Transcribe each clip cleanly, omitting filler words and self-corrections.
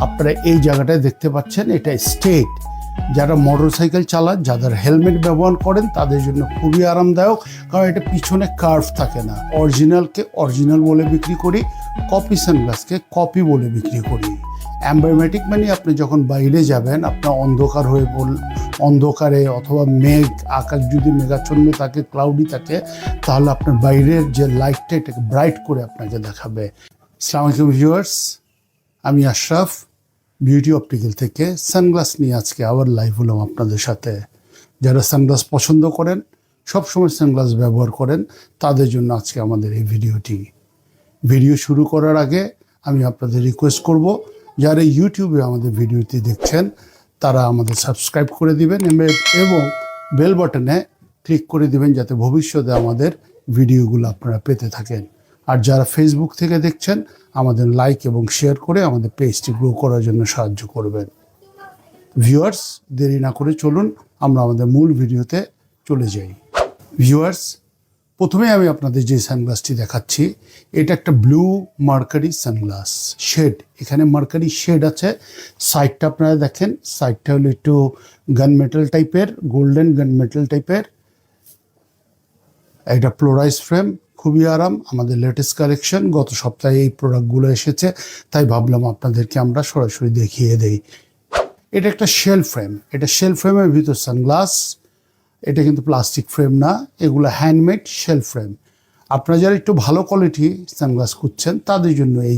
আপনারা এই জায়গাটায় দেখতে পাচ্ছেন, এটা স্টেট। যারা মোটরসাইকেল চালান, যাদের হেলমেট ব্যবহার করেন তাদের জন্য খুবই আরামদায়ক, কারণ এটা পিছনে কার্ভ থাকে না। অরিজিনালকে অরিজিনাল বলে বিক্রি করি, কপি সানগ্লাসকে কপি বলে বিক্রি করি। অ্যাম্বারমেটিক মানে আপনি যখন বাইরে যাবেন, আপনার অন্ধকার হয়ে অন্ধকারে অথবা মেঘ, আকাশ যদি মেঘাচ্ছন্ন থাকে, ক্লাউডি থাকে, তাহলে আপনার বাইরের যে লাইটটা এটাকে ব্রাইট করে আপনাকে দেখাবে। আসসালামু আলাইকুম ভিউয়ার্স, আমি আশরাফ বিউটি অপটিক্যাল থেকে সানগ্লাস নিয়ে আজকে আবার লাইভ হলাম আপনাদের সাথে। যারা সানগ্লাস পছন্দ করেন, সবসময় সানগ্লাস ব্যবহার করেন, তাদের জন্য আজকে আমাদের এই ভিডিওটি। ভিডিও শুরু করার আগে আমি আপনাদের রিকোয়েস্ট করব, যারা ইউটিউবে আমাদের ভিডিওটি দেখছেন তারা আমাদের সাবস্ক্রাইব করে দিবেন এবং বেল বাটনে ক্লিক করে দিবেন, যাতে ভবিষ্যতে আমাদের ভিডিওগুলো আপনারা পেতে থাকেন। আর যারা ফেসবুক থেকে দেখছেন, আমাদের লাইক এবং শেয়ার করে আমাদের পেজটি গ্রো করার জন্য সাহায্য করবেন। ভিউয়ার্স, দেরি না করে চলুন আমরা আমাদের মূল ভিডিওতে চলে যাই। ভিউয়ার্স, প্রথমে আমি আপনাদের যে সানগ্লাসটি দেখাচ্ছি, এটা একটা ব্লু মার্কারি সানগ্লাস শেড। এখানে মার্কারি শেড আছে। সাইডটা আপনারা দেখেন, সাইডটা হলো একটু গান মেটাল টাইপের, গোল্ডেন গান মেটাল টাইপের। এটা প্লোরাইজ ফ্রেম, খুবই আরাম। আমাদের লেটেস্ট কালেকশন, গত সপ্তাহে এই প্রোডাক্টগুলো এসেছে, তাই ভাবলাম আপনাদেরকে আমরা সরাসরি দেখিয়ে দেই। এটা একটা শেল ফ্রেম, এটা শেল ফ্রেমের ভিতর সানগ্লাস। এটা কিন্তু প্লাস্টিক ফ্রেম না, এগুলো হ্যান্ডমেড শেল ফ্রেম। আপনারা যারা একটু ভালো কোয়ালিটি সানগ্লাস খুঁজছেন তাদের জন্য এই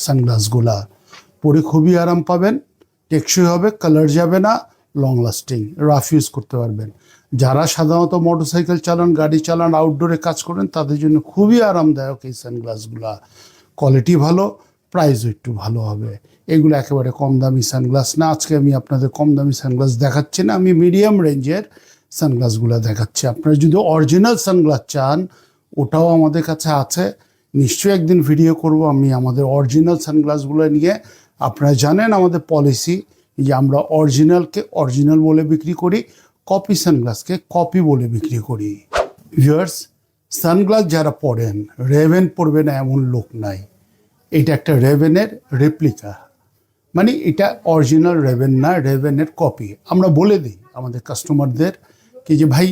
সানগ্লাসগুলা পরে খুবই আরাম পাবেন, টেকসই হবে, কালার যাবে না, লং লাস্টিং, রাফ ইউজ করতে পারবেন। যারা সাধারণত মোটরসাইকেল চালান, গাড়ি চালান, আউটডোরে কাজ করেন, তাদের জন্য খুবই আরামদায়ক এই সানগ্লাসগুলা। কোয়ালিটি ভালো, প্রাইসও একটু ভালো হবে। এগুলো একেবারে কম দামি সানগ্লাস না। আজকে আমি আপনাদের কম দামি সানগ্লাস দেখাচ্ছি না, আমি মিডিয়াম রেঞ্জের সানগ্লাসগুলো দেখাচ্ছি। আপনারা যদি অরিজিনাল সানগ্লাস চান, ওটাও আমাদের কাছে আছে। নিশ্চয়ই একদিন ভিডিও করব আমি আমাদের অরিজিনাল সানগ্লাসগুলো নিয়ে। আপনারা জানেন আমাদের পলিসি যে আমরা অরিজিনালকে অরিজিনাল বলে বিক্রি করি, কপি সানগ্লাসকে কপি বলে বিক্রি করি। ভিউয়ার্স, সানগ্লাস যারা পরেন, রেভেন পরবে না এমন লোক নাই। এটা একটা রেভেনের রেপ্লিকা, মানে এটা অরিজিনাল রেভেন না, রেভেনের কপি। আমরা বলে দিই আমাদের কাস্টমারদের কি যে ভাই,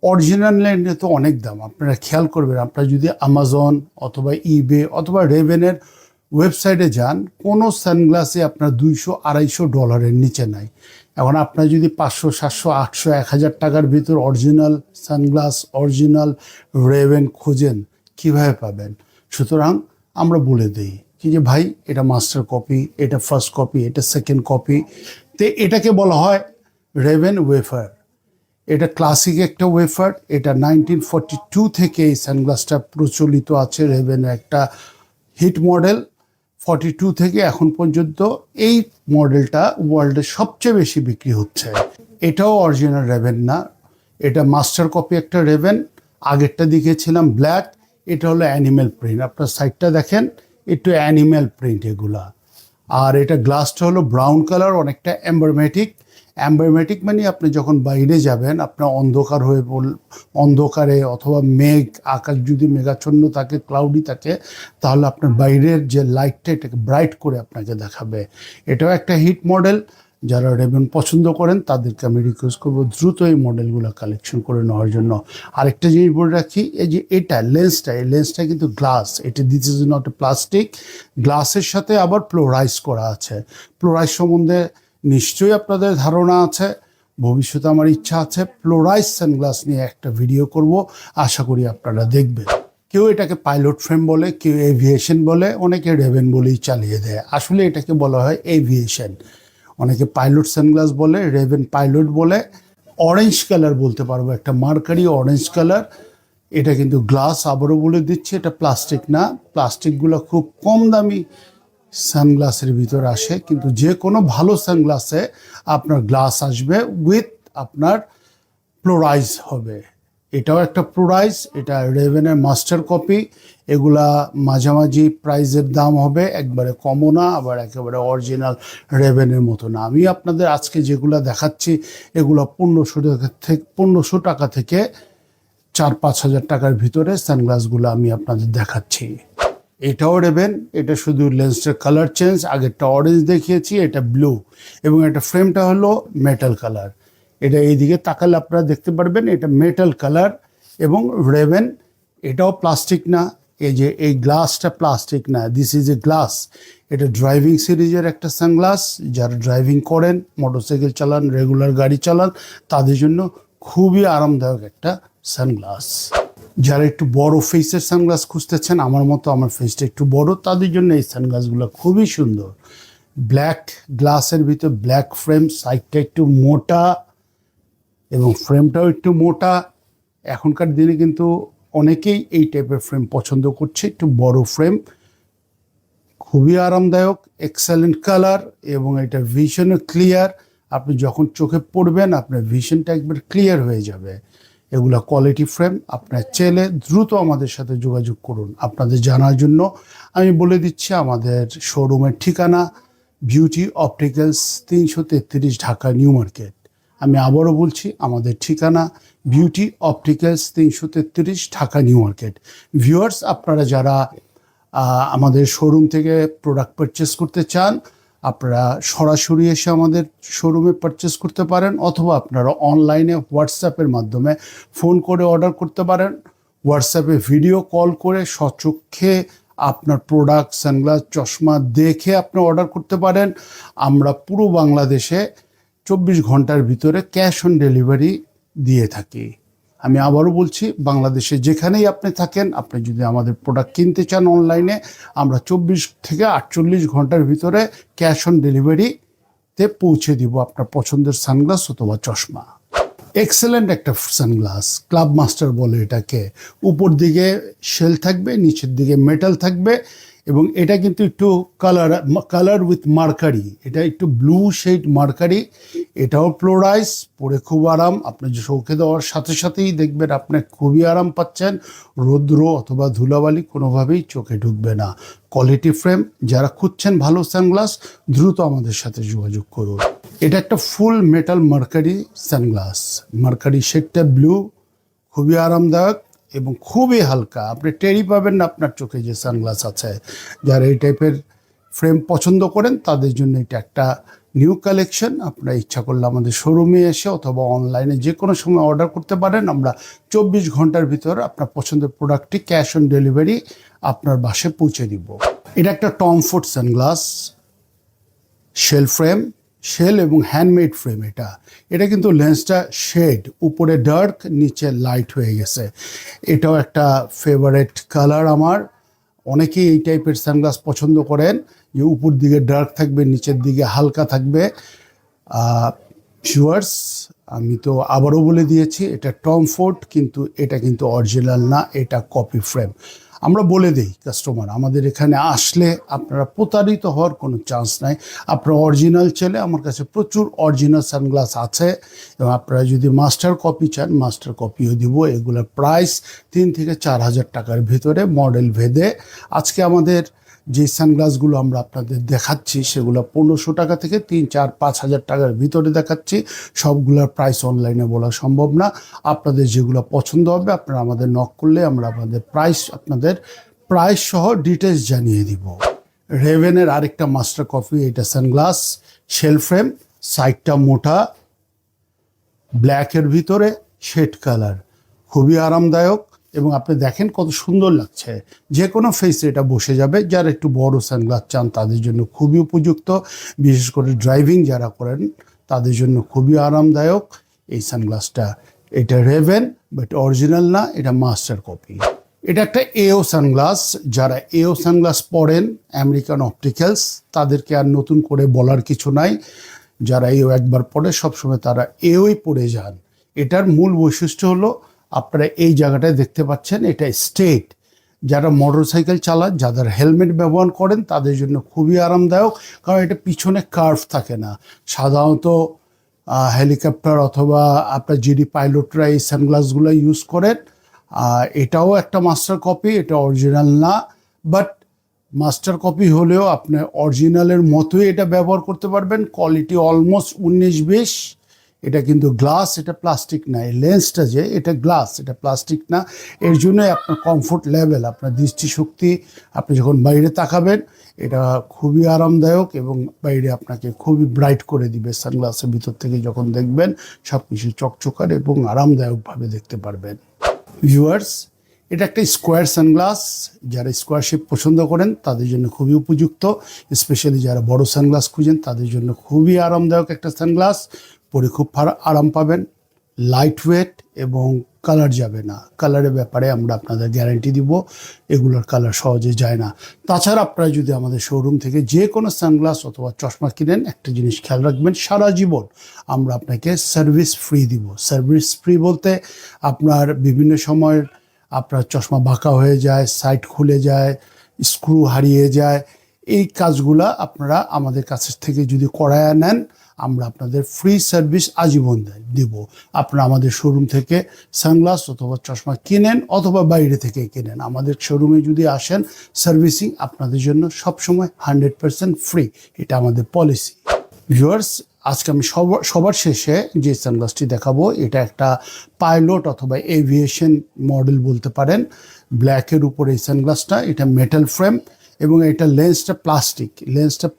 অরিজিনাল ল্যান্ডে তো অনেক দাম। আপনারা খেয়াল করবেন, আপনারা যদি আমাজন অথবা ইবে অথবা রেভেনের ওয়েবসাইটে যান, কোনো সানগ্লাসে আপনার $200-250 নিচে নাই। এখন আপনার যদি 500, 700, 800, 1000 টাকার ভিতর অরিজিনাল সানগ্লাস, অরিজিনাল রেভেন খোঁজেন, কীভাবে পাবেন? সুতরাং আমরা বলে দিই কি যে ভাই, এটা মাস্টার কপি, এটা ফার্স্ট কপি, এটা সেকেন্ড কপি। তো এটাকে বলা হয় রেভেন ওয়েফার। এটা ক্লাসিক একটা ওয়েফার। এটা 1942 থেকে এই সানগ্লাসটা প্রচলিত আছে। রেভেনের একটা হিট মডেল, 42 থেকে এখন পর্যন্ত এই মডেলটা ওয়ার্ল্ডে সবচেয়ে বেশি বিক্রি হচ্ছে। এটাও অরিজিনাল রেভেন না, এটা মাস্টার কপি একটা রেভেন। আগেরটা দেখিয়েছিলাম ব্ল্যাক, এটা হলো অ্যানিম্যাল প্রিন্ট। আপনার সাইডটা দেখেন, একটু অ্যানিম্যাল প্রিন্ট এগুলা। আর এটা গ্লাসটা হলো ব্রাউন কালার, অনেকটা অ্যাম্বারমেটিক। অ্যাম্বারমেটিক মানে আপনি যখন বাইরে যাবেন, আপনার অন্ধকার হয়ে অন্ধকারে অথবা মেঘ, আকাশ যদি মেঘাচ্ছন্ন থাকে, ক্লাউডি থাকে, তাহলে আপনার বাইরের যে লাইটটা এটাকে ব্রাইট করে আপনাকে দেখাবে। এটাও একটা হিট মডেল। যারা রেভেন পছন্দ করেন তাদেরকে আমি রিকোয়েস্ট করবো দ্রুত এই মডেলগুলো কালেকশন করে নেওয়ার জন্য। আরেকটা জিনিস বলে রাখি, এই যে এটা লেন্সটা, এই লেন্সটা কিন্তু গ্লাস, এটা this is not a plastic. গ্লাসের সাথে আবার প্লোরাইজ করা আছে। প্লোরাইজ সম্বন্ধে নিশ্চয়ই আপনাদের ধারণা আছে। ভবিষ্যতে আমার ইচ্ছা আছে প্লোরাইজ সানগ্লাস নিয়ে একটা ভিডিও করব, আশা করি আপনারা দেখবেন। কেউ এটাকে পাইলট ফ্রেম বলে, কেউ এভিয়েশন বলে, অনেকে রেভেন বলেই চালিয়ে দেয়। আসলে এটাকে বলা হয় এভিয়েশন। অনেকে পাইলট সানগ্লাস বলে, রেভেন পাইলট বলে। অরেঞ্জ কালার বলতে পারবো, একটা মার্কারি অরেঞ্জ কালার। এটা কিন্তু গ্লাস, আবারও বলে দিচ্ছি, এটা প্লাস্টিক না। প্লাস্টিকগুলো খুব কম দামি সানগ্লাসের ভিতর আসে, কিন্তু যে কোনো ভালো সানগ্লাসে আপনার গ্লাস আসবে উইথ আপনার প্লোরাইজ হবে। এটাও একটা প্লোরাইজ, এটা রেভেনের মাস্টার কপি। এগুলা মাঝামাঝি প্রাইজের দাম হবে, একবারে কমও না, আবার একেবারে অরিজিনাল রেভেনের মতো না। আমি আপনাদের আজকে যেগুলো দেখাচ্ছি এগুলো 1500 টাকা থেকে 4-5 হাজার টাকার ভিতরে সানগ্লাসগুলো আমি আপনাদের দেখাচ্ছি। এটাও রেবেন, এটা শুধু লেন্সটার কালার চেঞ্জ, আগেরটা অরেঞ্জ দেখিয়েছি, এটা ব্লু, এবং এটা ফ্রেমটা হলো মেটাল কালার। এটা এইদিকে তাকালে আপনারা দেখতে পারবেন এটা মেটাল কালার এবং রেবেন। এটাও প্লাস্টিক না, এই যে এই গ্লাসটা প্লাস্টিক না, দিস ইজ এ গ্লাস। এটা ড্রাইভিং সিরিজের একটা সানগ্লাস, যারা ড্রাইভিং করেন, মোটরসাইকেল চালান, রেগুলার গাড়ি চালান, তাদের জন্য খুবই আরামদায়ক একটা সানগ্লাস। যারা একটু বড় ফেসের সানগ্লাস খুঁজতেছেন, আমার মতো আমার ফেসটা একটু বড়, তাদের জন্য এই সানগ্লাসগুলো খুবই সুন্দর। ব্ল্যাক গ্লাসের ভিতর ব্ল্যাক ফ্রেম, সাইডটা একটু মোটা এবং ফ্রেমটাও একটু মোটা। এখনকার দিনে কিন্তু অনেকেই এই টাইপের ফ্রেম পছন্দ করছে, একটু বড় ফ্রেম, খুবই আরামদায়ক, এক্সেলেন্ট কালার, এবং এটা ভিশনও ক্লিয়ার। আপনি যখন চোখে পড়বেন আপনার ভিশনটা একবার ক্লিয়ার হয়ে যাবে। এগুলা কোয়ালিটি ফ্রেম। আপনার চাইলে দ্রুত আমাদের সাথে যোগাযোগ করুন। আপনাদের জানার জন্য আমি বলে দিচ্ছি আমাদের শোরুমের ঠিকানা beauty opticals, 333 Dhaka new market. আমি আবারও বলছি আমাদের ঠিকানা beauty opticals, 333 Dhaka new market. Viewers, আপনারা যারা আমাদের শোরুম থেকে প্রোডাক্ট পারচেস করতে চান, আপনারা সরাসরি এসে আমাদের শোরুমে পারচেস করতে পারেন, অথবা আপনারা অনলাইনে হোয়াটসঅ্যাপের মাধ্যমে ফোন করে অর্ডার করতে পারেন। হোয়াটসঅ্যাপে ভিডিও কল করে সচক্ষে আপনার প্রোডাক্ট, সানগ্লাস, চশমা দেখে আপনি অর্ডার করতে পারেন। আমরা পুরো বাংলাদেশে 24 ঘন্টার ভিতরে ক্যাশ অন ডেলিভারি দিয়ে থাকি। আমি আবারও বলছি, বাংলাদেশে যেখানেই আপনি থাকেন, আপনি যদি আমাদের প্রোডাক্ট কিনতে চান অনলাইনে, আমরা 24 থেকে 48 ঘন্টার ভিতরে ক্যাশ অন ডেলিভারিতে পৌঁছে দিব আপনার পছন্দের সানগ্লাস অথবা চশমা। এক্সেলেন্ট একটা সানগ্লাস, ক্লাব মাস্টার বলে এটাকে। উপর দিকে শেল থাকবে, নিচের দিকে মেটাল থাকবে, এবং এটা কিন্তু একটু কালার উইথ মার্কারি, এটা একটু ব্লু শেড মার্কারি। এটাও প্লোরাইজ, পরে খুব আরাম। আপনি যে চোখে দেওয়ার সাথে সাথেই দেখবেন আপনি খুবই আরাম পাচ্ছেন। রৌদ্র অথবা ধুলাবালি কোনোভাবেই চোখে ঢুকবে না। Quality frame. যারা খুঁজছেন ভালো সানগ্লাস, দ্রুত আমাদের সাথে যোগাযোগ করুন। এটা একটা full metal mercury sunglass, mercury শেডটা ব্লু, খুবই আরামদায়ক এবং খুবই হালকা। আপনি টেরই পাবেন না আপনার চোখে যে সানগ্লাস আছে। যারা এই টাইপের ফ্রেম পছন্দ করেন তাদের জন্য এটা একটা নিউ কালেকশন। আপনারা ইচ্ছা করলে আমাদের শোরুমে এসে অথবা অনলাইনে যে কোনো সময় অর্ডার করতে পারেন। আমরা 24 ঘন্টার ভিতর আপনার পছন্দের প্রোডাক্টটি ক্যাশ অন ডেলিভারি আপনার বাসায় পৌঁছে দিব। এটা একটা Tom Ford sunglass, shell frame, shell এবং হ্যান্ডমেড ফ্রেম। এটা কিন্তু লেন্সটা শেড, উপরে ডার্ক, নিচে লাইট হয়ে গেছে। এটাও একটা ফেভারেট কালার আমার। অনেকেই এই টাইপের সানগ্লাস পছন্দ করেন, যে উপর দিকে ডার্ক থাকবে, নিচের দিকে হালকা থাকবে। ভিউয়ার্স, আমি তো আবারও বলে দিয়েছি এটা টম ফোর্ড, কিন্তু এটা কিন্তু অরিজিনাল না, এটা কপি ফ্রেম। আমরা বলে দিই কাস্টমার, আমাদের এখানে আসলে আপনারা প্রতারিত হওয়ার কোনো চান্স নাই। আপনারা অরিজিনাল চাইলে আমার কাছে প্রচুর অরিজিনাল সানগ্লাস আছে, এবং আপনারা যদি মাস্টার কপি চান মাস্টার কপিও দিব। এগুলোর প্রাইস 3 থেকে 4 হাজার টাকার ভিতরে, মডেল ভেদে। আজকে আমাদের যে সানগ্লাসগুলো আমরা আপনাদের দেখাচ্ছি সেগুলো 1500 টাকা থেকে 3, 4, 5 হাজার টাকার ভিতরে দেখাচ্ছি। সবগুলোর প্রাইস অনলাইনে বলা সম্ভব না। আপনাদের যেগুলো পছন্দ হবে আপনারা আমাদের নক করলে আমরা আপনাদের প্রাইস সহ ডিটেলস জানিয়ে দিব। রেভেনের আরেকটা মাস্টার কপি এটা সানগ্লাস, শেল ফ্রেম, সাইডটা মোটা, ব্ল্যাকের ভিতরে শেড কালার, খুবই আরামদায়ক, এবং আপনি দেখেন কত সুন্দর লাগছে। যে কোনো ফেসে এটা বসে যাবে। যারা একটু বড় সানগ্লাস চান তাদের জন্য খুবই উপযুক্ত, বিশেষ করে ড্রাইভিং যারা করেন তাদের জন্য খুবই আরামদায়ক এই সানগ্লাসটা। এটা রেভেন, বাট অরিজিনাল না, এটা মাস্টার কপি। এটা একটা এও সানগ্লাস। যারা এও সানগ্লাস পরেন আমেরিকান অপটিক্যালস, তাদেরকে আর নতুন করে বলার কিছু নাই। যারা এও একবার পরে সবসময় তারা এওই পরে যান। এটার মূল বৈশিষ্ট্য হলো আপনারা এই জায়গাটায় দেখতে পাচ্ছেন, এটা স্ট্রেট। যারা মোটরসাইকেল চালান, যাদের হেলমেট ব্যবহার করেন তাদের জন্য খুবই আরামদায়ক, কারণ এটা পিছনে কার্ভ থাকে না। সাধারণত হেলিকপ্টার অথবা আপনার জিডি পাইলটরা এই সানগ্লাসগুলো ইউজ করেন। এটাও একটা মাস্টার কপি, এটা অরিজিনাল না, বাট মাস্টার কপি হলেও আপনি অরিজিনালের মতোই এটা ব্যবহার করতে পারবেন। Quality almost 19-20। এটা কিন্তু গ্লাস, এটা প্লাস্টিক না। এই লেন্সটা যে এটা গ্লাস, এটা প্লাস্টিক না। এর জন্যই আপনার কমফোর্ট লেভেল, আপনার দৃষ্টিশক্তি, আপনি যখন বাইরে তাকাবেন এটা খুবই আরামদায়ক এবং বাইরে আপনাকে খুবই ব্রাইট করে দিবে। সানগ্লাসের ভিতর থেকে যখন দেখবেন সব কিছু চকচকার এবং আরামদায়কভাবে দেখতে পারবেন। ভিউয়ার্স, এটা একটা স্কোয়ার সানগ্লাস। যারা স্কোয়ার শেপ পছন্দ করেন তাদের জন্য খুবই উপযুক্ত। স্পেশালি যারা বড় সানগ্লাস খুঁজেন তাদের জন্য খুবই আরামদায়ক একটা সানগ্লাস। পরে খুব আরাম পাবেন, লাইট ওয়েট এবং কালার যাবে না। কালারের ব্যাপারে আমরা আপনাদের গ্যারান্টি দিব, এগুলোর কালার সহজে যায় না। তাছাড়া আপনারা যদি আমাদের শোরুম থেকে যে কোনো সানগ্লাস অথবা চশমা কিনেন, একটা জিনিস খেয়াল রাখবেন, সারা জীবন আমরা আপনাকে সার্ভিস ফ্রি দিব। সার্ভিস ফ্রি বলতে আপনার বিভিন্ন সময় আপনার চশমা বাঁকা হয়ে যায়, সাইড খুলে যায়, স্ক্রু হারিয়ে যায়, এই কাজগুলা আপনারা আমাদের কাছ থেকে যদি করায় নেন আমরা আপনাদের ফ্রি সার্ভিস আজীবন দিব। আপনারা আমাদের শোরুম থেকে সানগ্লাস অথবা চশমা কিনেন অথবা বাইরে থেকে কিনেন, আমাদের শোরুমে যদি আসেন সার্ভিসিং আপনাদের জন্য সবসময় 100% ফ্রি। এটা আমাদের পলিসি। ভিউয়ার্স, আজকে আমি সবার শেষে যে সানগ্লাসটি দেখাবো এটা একটা পাইলট অথবা এভিয়েশন মডেল বলতে পারেন। ব্ল্যাকের উপর এই সানগ্লাসটা, এটা মেটাল ফ্রেম এবং এটা লেন্সটা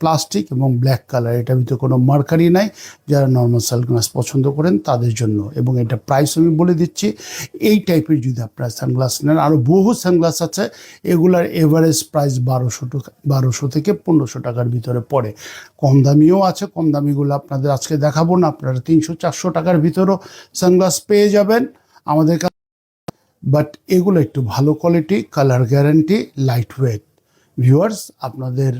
প্লাস্টিক এবং ব্ল্যাক কালার। এটার ভিতরে কোনো মার্কারি নাই। যারা নর্মাল সানগ্লাস পছন্দ করেন তাদের জন্য। এবং এটা প্রাইস আমি বলে দিচ্ছি, এই টাইপের যদি আপনারা সানগ্লাস নেন, আরও বহু সানগ্লাস আছে, এগুলার এভারেজ প্রাইস 1200 থেকে 1500 টাকার ভিতরে পড়ে। কম দামিও আছে, কম দামিগুলো আপনাদের আজকে দেখাবো না। আপনারা 300-400 টাকার ভিতরেও সানগ্লাস পেয়ে যাবেন আমাদের কাছে। বাট এগুলো একটু ভালো quality, colour guarantee, light weight. Viewers, আপনাদের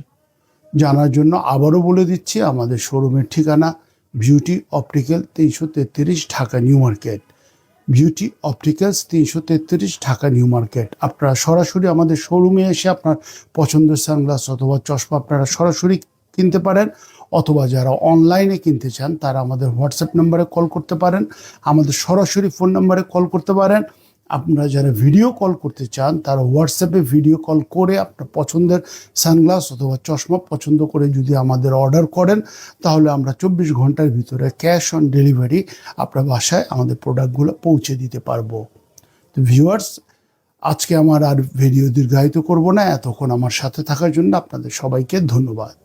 জানার জন্য আবারও বলে দিচ্ছি, আমাদের শোরুমের ঠিকানা beauty optical 333 Dhaka new market. Beauty opticals 333 Dhaka new market. আপনারা সরাসরি আমাদের শোরুমে এসে আপনার পছন্দের সানগ্লাস অথবা চশমা আপনারা সরাসরি কিনতে পারেন, অথবা যারা অনলাইনে কিনতে চান তারা আমাদের হোয়াটসঅ্যাপ নাম্বারে কল করতে পারেন, আমাদের সরাসরি ফোন নাম্বারে কল করতে পারেন। আপনারা যারা ভিডিও কল করতে চান তারা হোয়াটসঅ্যাপে ভিডিও কল করে আপনার পছন্দের সানগ্লাস অথবা চশমা পছন্দ করে যদি আমাদের অর্ডার করেন তাহলে আমরা 24 ঘন্টার ভিতরে ক্যাশ অন ডেলিভারি আপনার বাসায় আমাদের প্রোডাক্টগুলো পৌঁছে দিতে পারবো। তো ভিউয়ার্স, আজকে আমার আর ভিডিও দীর্ঘায়িত করব না। এতক্ষণ আমার সাথে থাকার জন্য আপনাদের সবাইকে ধন্যবাদ।